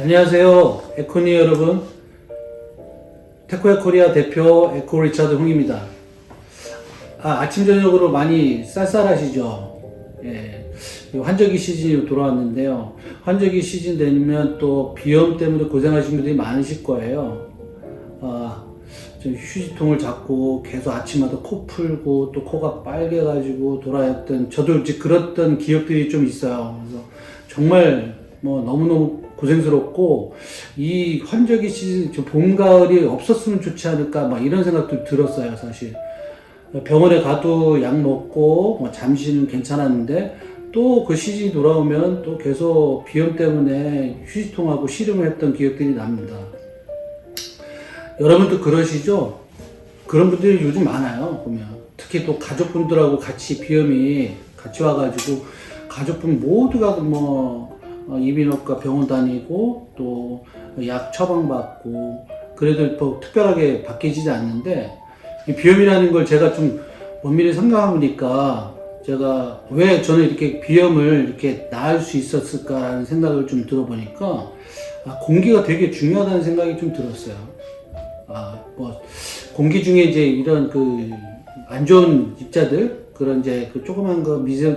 안녕하세요. 에코니 여러분. 테코야 코리아 대표 에코 리차드 홍입니다. 아침 저녁으로 많이 쌀쌀하시죠? 예. 환절기 시즌이 돌아왔는데요. 환절기 시즌 되면 또 비염 때문에 고생하시는 분들이 많으실 거예요. 좀 휴지통을 잡고 계속 아침마다 코 풀고 또 코가 빨개가지고 돌아왔던, 저도 이제 그랬던 기억들이 좀 있어요. 그래서 정말 너무너무 고생스럽고, 이 환절기 시즌, 봄, 가을이 없었으면 좋지 않을까, 이런 생각도 들었어요, 사실. 병원에 가도 약 먹고, 잠시는 괜찮았는데, 또 그 시즌이 돌아오면 또 계속 비염 때문에 휴지통하고 씨름을 했던 기억들이 납니다. 여러분도 그러시죠? 그런 분들이 요즘 많아요, 보면. 특히 또 가족분들하고 같이 비염이 같이 와가지고, 가족분 모두가 이비인후과 병원 다니고, 또 약 처방받고, 그래도 뭐 특별하게 바뀌지 않는데, 이 비염이라는 걸 제가 좀 엄밀히 생각해보니까, 제가 왜 저는 이렇게 비염을 이렇게 나을 수 있었을까라는 생각을 좀 들어보니까, 공기가 되게 중요하다는 생각이 좀 들었어요. 공기 중에 이제 이런 안 좋은 입자들, 그런 이제 조그만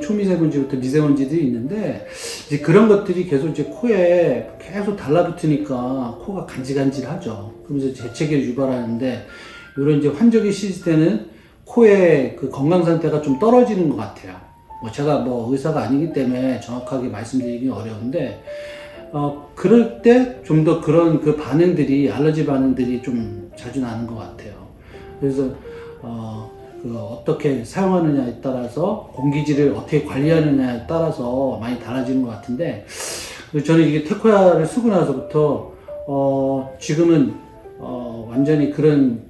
초미세먼지부터 미세먼지들이 있는데, 이제 그런 것들이 계속 이제 코에 계속 달라붙으니까 코가 간질간질하죠. 그러면서 재채기를 유발하는데, 이런 이제 환절기 시즌 때는 코의 건강 상태가 좀 떨어지는 것 같아요. 제가 의사가 아니기 때문에 정확하게 말씀드리기 어려운데, 그럴 때 좀 더 그런 반응들이, 알러지 반응들이 좀 자주 나는 것 같아요. 그래서, 어떻게 사용하느냐에 따라서, 공기질을 어떻게 관리하느냐에 따라서 많이 달라지는 것 같은데, 저는 이게 테코야를 쓰고 나서부터, 지금은, 완전히 그런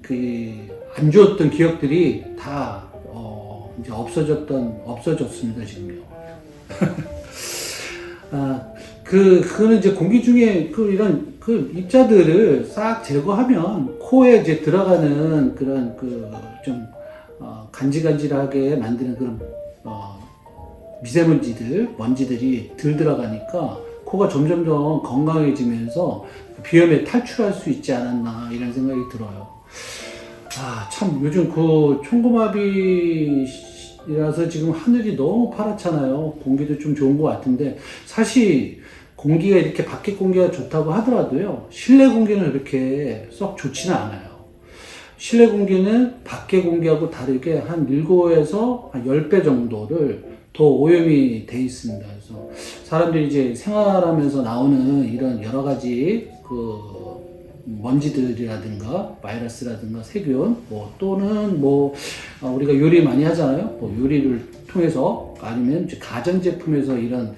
안 좋았던 기억들이 다, 이제 없어졌습니다, 지금요. 그거는 이제 공기 중에 이런 입자들을 싹 제거하면 코에 이제 들어가는 그런 간질간질하게 만드는 그런, 먼지들이 덜 들어가니까 코가 점점 더 건강해지면서 비염에 탈출할 수 있지 않았나, 이런 생각이 들어요. 참, 요즘 총구마비라서 지금 하늘이 너무 파랗잖아요. 공기도 좀 좋은 것 같은데, 사실 공기가 이렇게 밖에 공기가 좋다고 하더라도요, 실내 공기는 그렇게 썩 좋지는 않아요. 실내 공기는 밖에 공기하고 다르게 한 7에서 한 10배 정도를 더 오염이 돼 있습니다. 그래서 사람들이 이제 생활하면서 나오는 이런 여러 가지 먼지들이라든가 바이러스라든가 세균, 또는 우리가 요리 많이 하잖아요. 요리를 통해서, 아니면 이제 가전제품에서 이런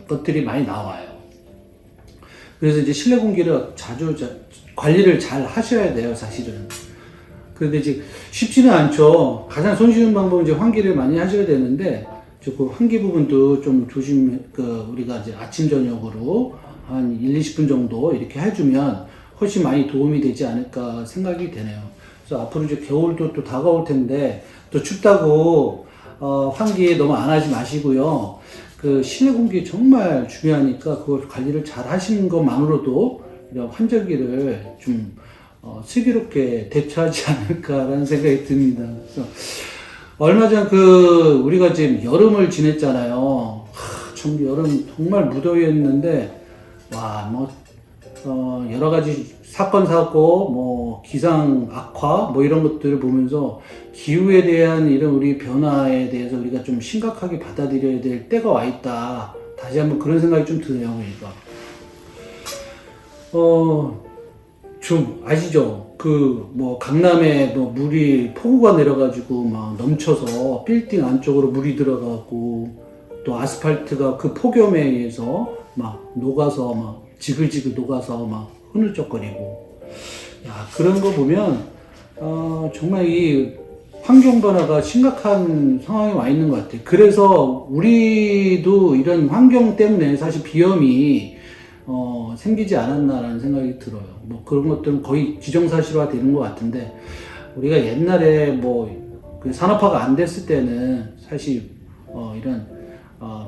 것들이 많이 나와요. 그래서 이제 실내 공기를 자주 관리를 잘 하셔야 돼요, 사실은. 그런데 이제 쉽지는 않죠. 가장 손쉬운 방법은 이제 환기를 많이 하셔야 되는데, 환기 부분도 좀 우리가 이제 아침, 저녁으로 한 1-20분 정도 이렇게 해주면 훨씬 많이 도움이 되지 않을까 생각이 되네요. 그래서 앞으로 이제 겨울도 또 다가올 텐데, 또 춥다고, 환기 너무 안 하지 마시고요. 실내 공기 정말 중요하니까 그걸 관리를 잘 하시는 것만으로도 이런 환절기를 좀, 슬기롭게 대처하지 않을까라는 생각이 듭니다. 그래서 얼마 전 우리가 지금 여름을 지냈잖아요. 참 여름 정말 무더위였는데, 여러 가지 사건, 사고, 기상 악화, 이런 것들을 보면서 기후에 대한 이런 우리 변화에 대해서 우리가 좀 심각하게 받아들여야 될 때가 와 있다. 다시 한번 그런 생각이 좀 드네요, 그러니까. 좀 아시죠? 강남에 물이 폭우가 내려가지고 넘쳐서 빌딩 안쪽으로 물이 들어가고, 또 아스팔트가 폭염에 의해서 녹아서 지글지글 녹아서 흐느적거리고. 그런 거 보면, 정말 이 환경 변화가 심각한 상황에 와 있는 것 같아요. 그래서 우리도 이런 환경 때문에 사실 비염이 생기지 않았나라는 생각이 들어요. 그런 것들은 거의 기정사실화 되는 것 같은데, 우리가 옛날에 산업화가 안 됐을 때는 사실 이런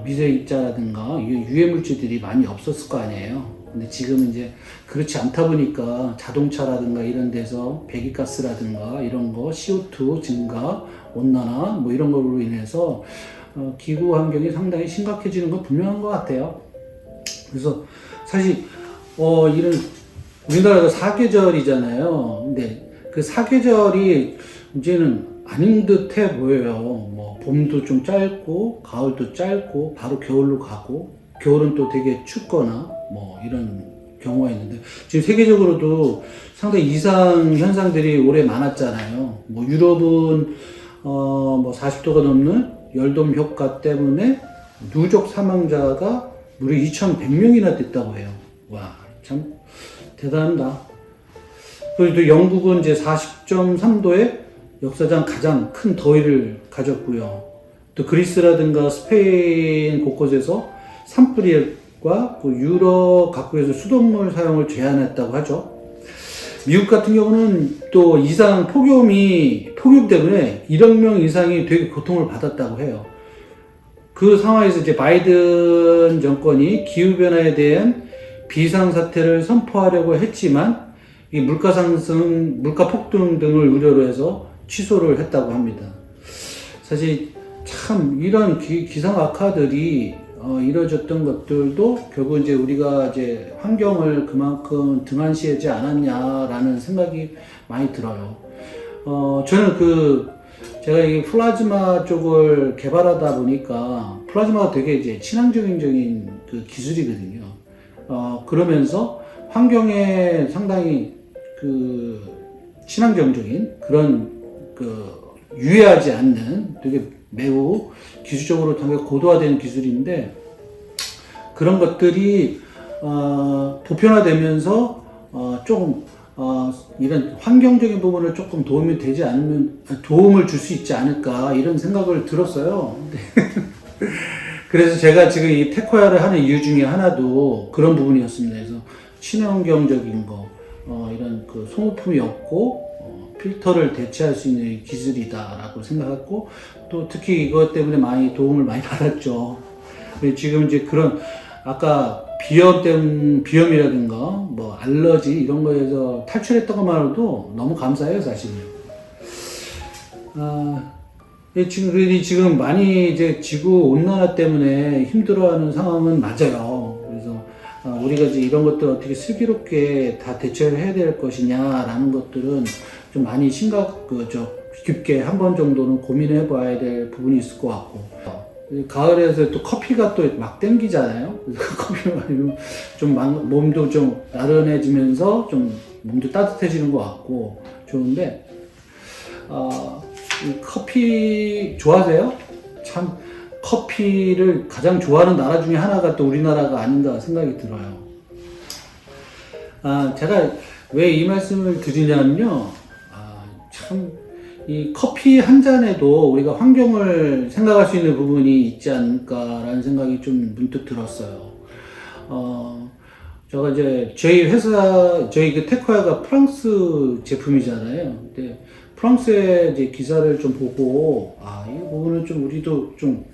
미세 입자라든가 유해 물질들이 많이 없었을 거 아니에요. 근데 지금은 이제 그렇지 않다 보니까 자동차라든가 이런 데서 배기가스라든가 이런 거 CO2 증가, 온난화 뭐 이런 걸로 인해서 기후 환경이 상당히 심각해지는 건 분명한 것 같아요. 그래서 사실 이런 우리나라가 사계절이잖아요. 근데 그 사계절이 이제는 아닌 듯해 보여요. 뭐 봄도 좀 짧고 가을도 짧고 바로 겨울로 가고 겨울은 또 되게 춥거나 뭐 이런 경우가 있는데 지금 세계적으로도 상당히 이상 현상들이 올해 많았잖아요. 뭐 유럽은 뭐 40도가 넘는 열돔 효과 때문에 누적 사망자가 무려 2,100명이나 됐다고 해요. 와, 참 대단합니다. 그리고 또 영국은 이제 40.3도의 역사상 가장 큰 더위를 가졌고요. 또 그리스라든가 스페인 곳곳에서 산불과 유럽 각국에서 수돗물 사용을 제한했다고 하죠. 미국 같은 경우는 또 이상 폭염 때문에 1억 명 이상이 되게 고통을 받았다고 해요. 그 상황에서 이제 바이든 정권이 기후변화에 대한 비상사태를 선포하려고 했지만 이 물가 상승, 물가 폭등 등을 우려로 해서 취소를 했다고 합니다. 사실 참 이런 기상 악화들이 이뤄졌던 것들도 결국 이제 우리가 이제 환경을 그만큼 등한시하지 않았냐라는 생각이 많이 들어요. 저는 제가 이 플라즈마 쪽을 개발하다 보니까 플라즈마가 되게 이제 친환경적인 그 기술이거든요. 그러면서 환경에 상당히 그 친환경적인 그런 유해하지 않는 되게 매우 기술적으로 되게 고도화된 기술인데 그런 것들이 보편화되면서 조금 이런 환경적인 부분을 조금 도움을 줄 수 있지 않을까 이런 생각을 들었어요. 그래서 제가 지금 이 테코야를 하는 이유 중에 하나도 그런 부분이었습니다. 그래서 친환경적인 거, 이런 그 소모품이 없고 필터를 대체할 수 있는 기술이다라고 생각했고 또 특히 이것 때문에 도움을 많이 받았죠. 지금 이제 그런 아까 비염이라든가 뭐 알러지 이런 거에서 탈출했던 것만으로도 너무 감사해요, 사실은. 지금 많이 이제 지구 온난화 때문에 힘들어하는 상황은 맞아요. 그래서 우리가 이제 이런 것들 어떻게 슬기롭게 다 대처를 해야 될 것이냐라는 것들은 좀 많이 깊게 한 번 정도는 고민해 봐야 될 부분이 있을 것 같고. 가을에서 또 커피가 또 막 땡기잖아요. 그래서 커피를 마시면 좀 몸도 좀 나른해지면서 좀 몸도 따뜻해지는 것 같고 좋은데, 커피 좋아하세요? 참, 커피를 가장 좋아하는 나라 중에 하나가 또 우리나라가 아닌가 생각이 들어요. 제가 왜 이 말씀을 드리냐면요. 이 커피 한 잔에도 우리가 환경을 생각할 수 있는 부분이 있지 않을까라는 생각이 좀 문득 들었어요. 제가 이제 저희 그 테코야가 프랑스 제품이잖아요. 근데 프랑스의 이제 기사를 좀 보고, 이 부분은 좀 우리도 좀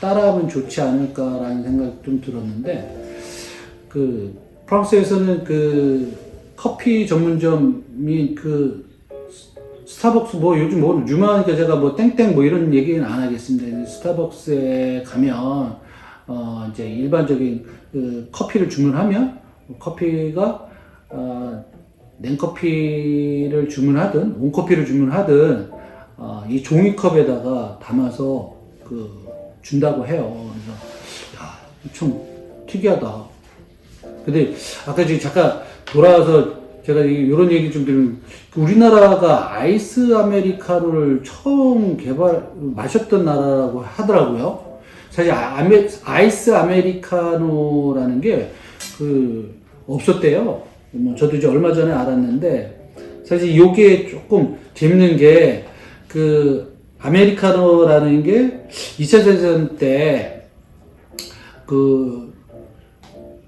따라하면 좋지 않을까라는 생각이 좀 들었는데, 프랑스에서는 커피 전문점인 스타벅스 요즘 유명하니까 제가 땡땡 이런 얘기는 안 하겠습니다. 스타벅스에 가면 이제 일반적인 커피를 주문하면 커피가 냉커피를 주문하든 온커피를 주문하든 이 종이컵에다가 담아서 준다고 해요. 그래서 참 특이하다. 근데 아까 잠깐 돌아와서 제가 이런 얘기 좀 들으면 우리나라가 아이스 아메리카노를 처음 마셨던 나라라고 하더라고요. 사실 아이스 아메리카노라는 게 없었대요. 저도 이제 얼마 전에 알았는데 사실 이게 조금 재밌는 게 아메리카노라는 게 2차 대전 때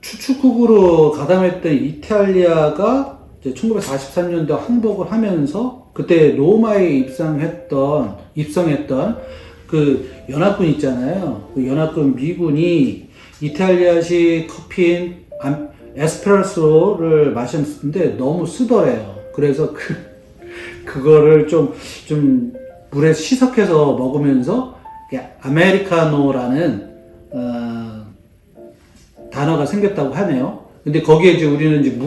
추축국으로 가담했던 이탈리아가 1943년도 항복을 하면서 그때 로마에 입성했던 그 연합군 있잖아요. 그 연합군 미군이 이탈리아식 커피인 에스프레소를 마셨는데 너무 쓰더래요. 그래서 그거를 좀 물에 희석해서 먹으면서 아메리카노라는 단어가 생겼다고 하네요. 근데 거기에 이제 우리는 이제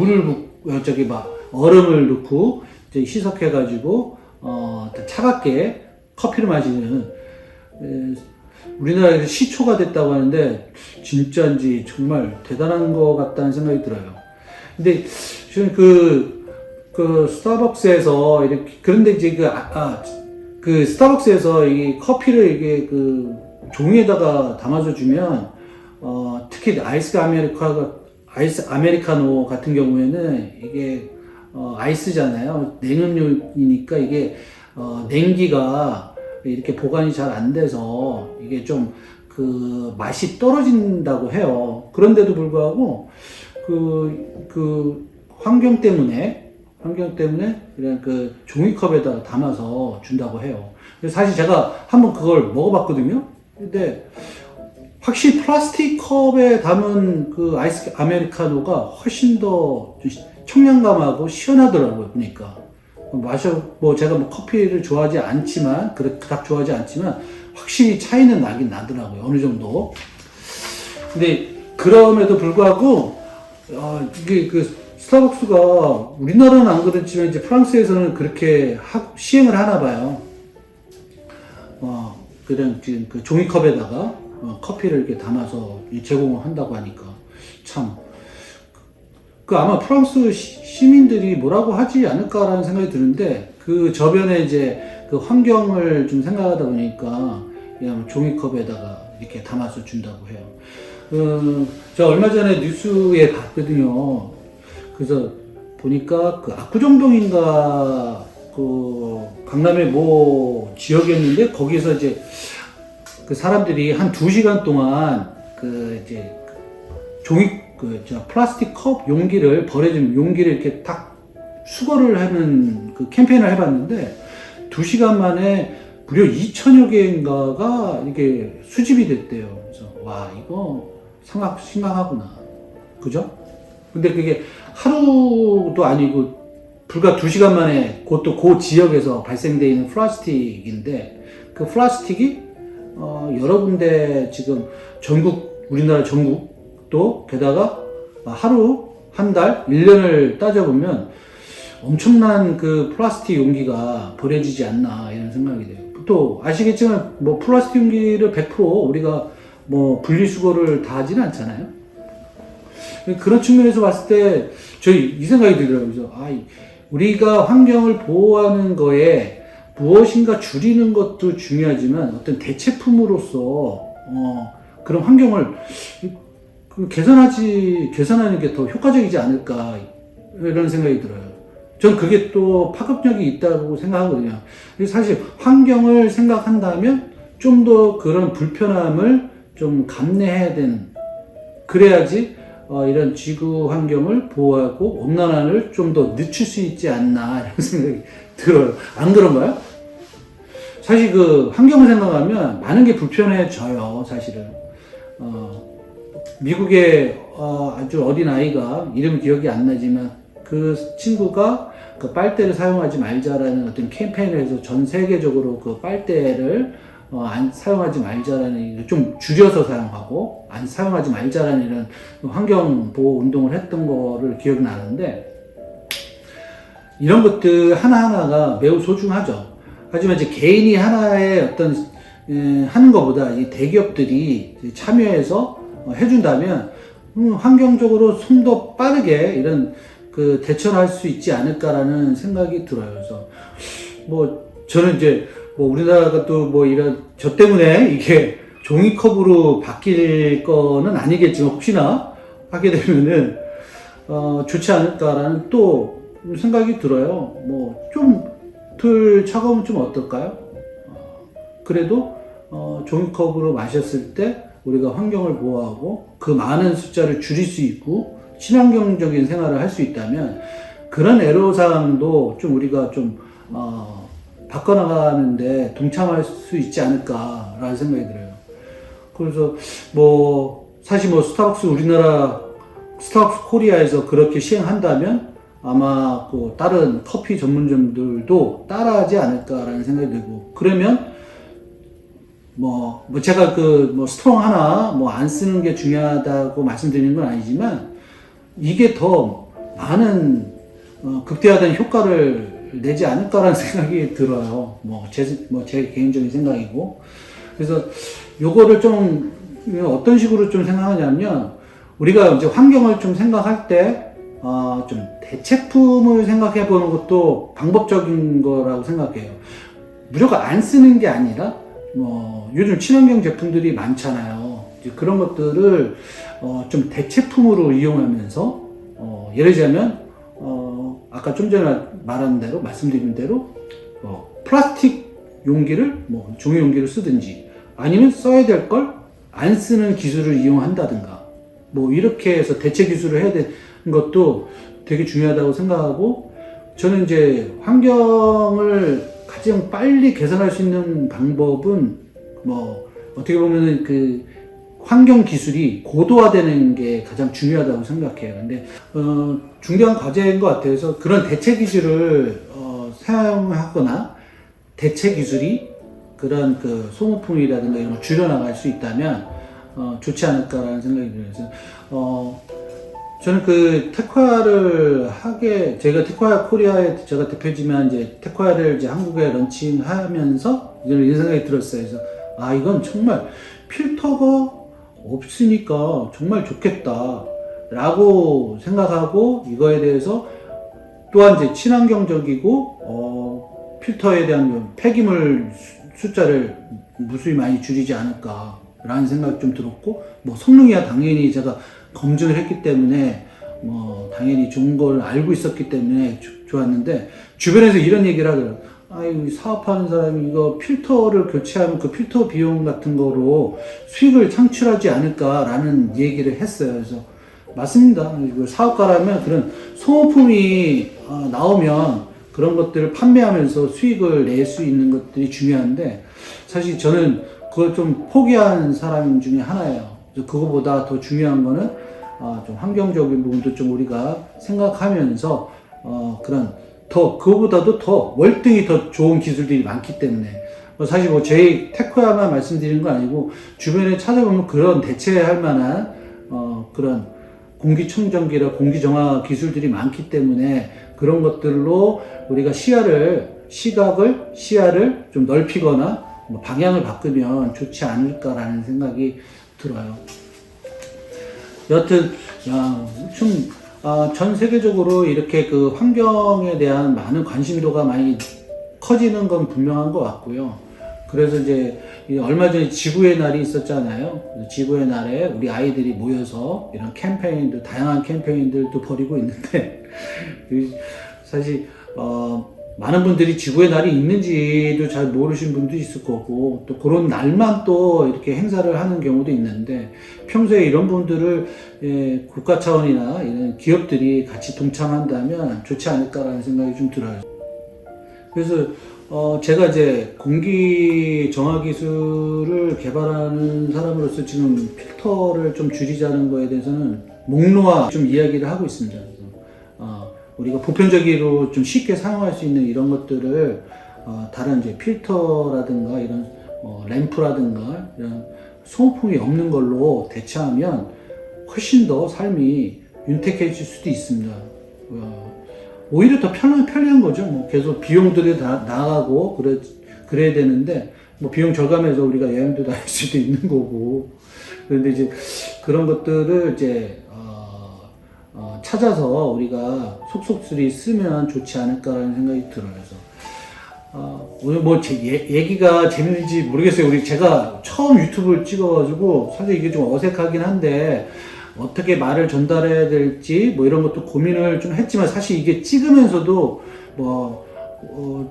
얼음을 넣고 이제 희석해가지고 차갑게 커피를 마시는, 우리나라에서 시초가 됐다고 하는데 진짜인지 정말 대단한 것 같다는 생각이 들어요. 근데 저는 그 스타벅스에서 이렇게, 그런데 이제 그 스타벅스에서 이 커피를 이게 그 종이에다가 담아서 주면 특히 아이스 아메리카노 같은 경우에는 이게 아이스잖아요. 냉음료이니까 이게 냉기가 이렇게 보관이 잘 안 돼서 이게 좀 그 맛이 떨어진다고 해요. 그런데도 불구하고 그 환경 때문에 이런 그 종이컵에다 담아서 준다고 해요. 사실 제가 한번 그걸 먹어봤거든요. 근데 확실히 플라스틱 컵에 담은 그 아이스 아메리카노가 훨씬 더 청량감하고 시원하더라고요. 보니까 제가 뭐 커피를 좋아하지 않지만, 그닥 좋아하지 않지만 확실히 차이는 나긴 나더라고요. 어느 정도. 근데 그럼에도 불구하고 이게 그 스타벅스가, 우리나라는 안 그렇지만 이제 프랑스에서는 그렇게 시행을 하나 봐요. 그냥 지금 그 종이컵에다가 커피를 이렇게 담아서 제공을 한다고 하니까 참, 아마 프랑스 시민들이 뭐라고 하지 않을까라는 생각이 드는데, 그 저변에 이제 그 환경을 좀 생각하다 보니까 그냥 종이컵에다가 이렇게 담아서 준다고 해요. 제가 얼마 전에 뉴스에 봤거든요. 그래서 보니까 그 압구정동인가 그 강남의 뭐 지역이었는데, 거기서 이제 그 사람들이 한 2시간 동안 그 이제 플라스틱 컵 용기를 버려진 용기를 이렇게 딱 수거를 하는 그 캠페인을 해봤는데, 2시간 만에 무려 2천여 개인가가 이게 수집이 됐대요. 그래서 와, 이거 심각하구나. 그죠? 근데 그게 하루도 아니고 불과 2시간 만에 그것도 그 지역에서 발생되어 있는 플라스틱인데, 그 플라스틱이 여러 군데 지금 우리나라 전국도 게다가 하루, 한 달, 1년을 따져보면 엄청난 그 플라스틱 용기가 버려지지 않나, 이런 생각이 돼요. 또 아시겠지만 뭐 플라스틱 용기를 100% 우리가 뭐 분리수거를 다 하지는 않잖아요. 그런 측면에서 봤을 때 저희 이 생각이 들더라고요. 그래서 우리가 환경을 보호하는 거에 무엇인가 줄이는 것도 중요하지만 어떤 대체품으로서 그런 환경을 개선하는 게 더 효과적이지 않을까, 이런 생각이 들어요. 전 그게 또 파급력이 있다고 생각하거든요. 사실 환경을 생각한다면 좀 더 그런 불편함을 좀 감내해야 되는, 그래야지 이런 지구 환경을 보호하고 온난화를 좀 더 늦출 수 있지 않나, 이런 생각이 들어요. 안 그런가요? 사실 그 환경을 생각하면 많은 게 불편해져요, 사실은. 미국의 아주 어린 아이가, 이름 기억이 안 나지만 그 친구가 그 빨대를 사용하지 말자라는 어떤 캠페인을 해서 전 세계적으로 그 빨대를 사용하지 말자라는, 좀 줄여서 사용하고 안 사용하지 말자라는 이런 환경 보호 운동을 했던 거를 기억나는데, 이런 것들 하나하나가 매우 소중하죠. 하지만 이제 개인이 하나의 어떤 하는 것보다 이 대기업들이 참여해서 해준다면 환경적으로 좀 더 빠르게 이런 그 대처를 할 수 있지 않을까라는 생각이 들어요. 그래서 뭐 저는 이제 뭐 우리나라가 또 뭐 이런 저 때문에 이게 종이컵으로 바뀔 거는 아니겠지만, 혹시나 하게 되면은 좋지 않을까라는 또 생각이 들어요. 뭐 좀 덜 차가우면 좀 어떨까요? 그래도 종이컵으로 마셨을 때 우리가 환경을 보호하고 그 많은 숫자를 줄일 수 있고 친환경적인 생활을 할 수 있다면, 그런 애로사항도 좀 우리가 좀 바꿔나가는데 동참할 수 있지 않을까, 않을까라는 생각이 들어요. 그래서 뭐 사실 뭐 우리나라 스타벅스 코리아에서 그렇게 시행한다면 아마 그 다른 커피 전문점들도 따라하지 않을까라는 생각이 들고, 그러면 제가 스트롱 하나 안 쓰는 게 중요하다고 말씀드리는 건 아니지만, 이게 더 많은 극대화된 효과를 내지 않을까라는 생각이 들어요. 제 개인적인 생각이고. 그래서 요거를 좀 어떤 식으로 좀 생각하냐면, 우리가 이제 환경을 좀 생각할 때 좀 대체품을 생각해 보는 것도 방법적인 거라고 생각해요. 무조건 안 쓰는 게 아니라 요즘 친환경 제품들이 많잖아요. 이제 그런 것들을 좀 대체품으로 이용하면서 예를 들자면 아까 좀 전에 말씀드린 대로 플라스틱 용기를 종이 용기를 쓰든지, 아니면 써야 될 걸 안 쓰는 기술을 이용한다든가, 이렇게 해서 대체 기술을 해야 되는 것도 되게 중요하다고 생각하고, 저는 이제 환경을 가장 빨리 개선할 수 있는 방법은 어떻게 보면은 그 환경 기술이 고도화되는 게 가장 중요하다고 생각해요. 근데 중요한 과제인 것 같아요. 그래서 그런 대체 기술을 사용하거나 대체 기술이 그런 그 소모품이라든가 이런 걸 줄여나갈 수 있다면 좋지 않을까라는 생각이 들어요. 그래서 저는 그 제가 테콰 코리아의 제가 대표지만 이제 테콰를 이제 한국에 런칭하면서 이런 생각이 들었어요. 그래서 이건 정말 필터가 없으니까 정말 좋겠다 라고 생각하고, 이거에 대해서 또한 이제 친환경적이고 필터에 대한 폐기물 숫자를 무수히 많이 줄이지 않을까 라는 생각이 좀 들었고, 성능이야 당연히 제가 검증을 했기 때문에 당연히 좋은 걸 알고 있었기 때문에 좋았는데, 주변에서 이런 얘기를 하더라고요. 사업하는 사람이 이거 필터를 교체하면 그 필터 비용 같은 거로 수익을 창출하지 않을까라는 얘기를 했어요. 그래서 맞습니다. 사업가라면 그런 소모품이 나오면 그런 것들을 판매하면서 수익을 낼 수 있는 것들이 중요한데, 사실 저는 그걸 좀 포기한 사람 중에 하나예요. 그거보다 더 중요한 거는 좀 환경적인 부분도 좀 우리가 생각하면서 그거보다도 더 월등히 더 좋은 기술들이 많기 때문에, 사실 제 테크야만 말씀드리는 건 아니고 주변에 찾아보면 그런 대체할 만한 그런 공기청정기나 공기정화 기술들이 많기 때문에, 그런 것들로 우리가 시야를 좀 넓히거나 방향을 바꾸면 좋지 않을까라는 생각이 들어요. 여하튼 전 세계적으로 이렇게 그 환경에 대한 많은 관심도가 많이 커지는 건 분명한 것 같고요. 그래서 이제 얼마 전에 지구의 날이 있었잖아요. 지구의 날에 우리 아이들이 모여서 이런 다양한 캠페인들도 벌이고 있는데, 사실 많은 분들이 지구의 날이 있는지도 잘 모르신 분도 있을 거고, 또 그런 날만 또 이렇게 행사를 하는 경우도 있는데, 평소에 이런 분들을 국가 차원이나 이런 기업들이 같이 동참한다면 좋지 않을까라는 생각이 좀 들어요. 그래서 제가 이제 공기 정화 기술을 개발하는 사람으로서 지금 필터를 좀 줄이자는 거에 대해서는 목록화 좀 이야기를 하고 있습니다. 그래서 우리가 보편적으로 좀 쉽게 사용할 수 있는 이런 것들을 다른 이제 필터라든가 이런 램프라든가 이런 소모품이 없는 걸로 대체하면 훨씬 더 삶이 윤택해질 수도 있습니다. 오히려 더 편리한 거죠. 계속 비용들이 다 나가고 그래야 되는데, 비용 절감해서 우리가 여행도 다닐 수도 있는 거고. 그런데 이제 그런 것들을 이제 찾아서 우리가 속속들이 쓰면 좋지 않을까라는 생각이 들어요. 그래서 오늘 얘기가 재밌는지 모르겠어요. 제가 처음 유튜브를 찍어가지고 사실 이게 좀 어색하긴 한데, 어떻게 말을 전달해야 될지 이런 것도 고민을 좀 했지만, 사실 이게 찍으면서도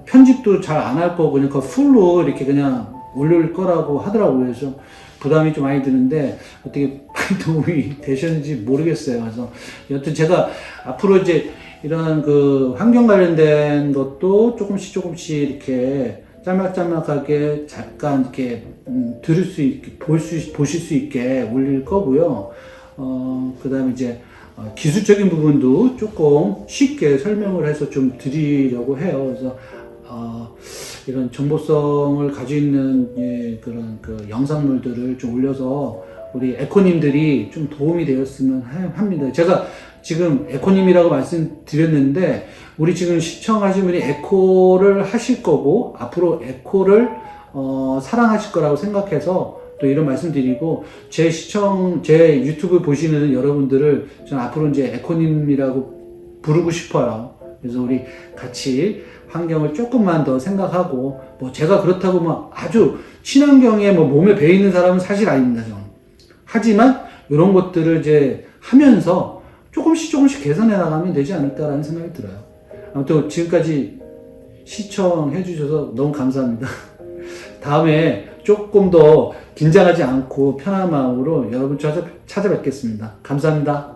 편집도 잘 안 할 거고 그냥 풀로 이렇게 그냥 올릴 거라고 하더라고요. 그래서 부담이 좀 많이 드는데 어떻게 도움이 되셨는지 모르겠어요. 그래서 여튼 제가 앞으로 이제 이런 그 환경 관련된 것도 조금씩 이렇게 짤막짤막하게 잠깐 이렇게 들을 수 있게 보실 수 있게 올릴 거고요. 그다음에 이제 기술적인 부분도 조금 쉽게 설명을 해서 좀 드리려고 해요. 그래서 이런 정보성을 가지고 있는 그런 그 영상물들을 좀 올려서 우리 에코님들이 좀 도움이 되었으면 합니다. 제가 지금 에코님이라고 말씀드렸는데 우리 지금 시청하신 분이 에코를 하실 거고 앞으로 에코를 사랑하실 거라고 생각해서 또 이런 말씀드리고 제 유튜브 보시는 여러분들을 저는 앞으로 이제 에코님이라고 부르고 싶어요. 그래서 우리 같이 환경을 조금만 더 생각하고 뭐 제가 그렇다고 뭐 아주 친환경에 뭐 몸에 배 있는 사람은 사실 아닙니다. 저는. 하지만 이런 것들을 이제 하면서 조금씩 개선해 나가면 되지 않을까라는 생각이 들어요. 아무튼 지금까지 시청해 주셔서 너무 감사합니다. 다음에 조금 더 긴장하지 않고 편한 마음으로 여러분 찾아뵙겠습니다. 감사합니다.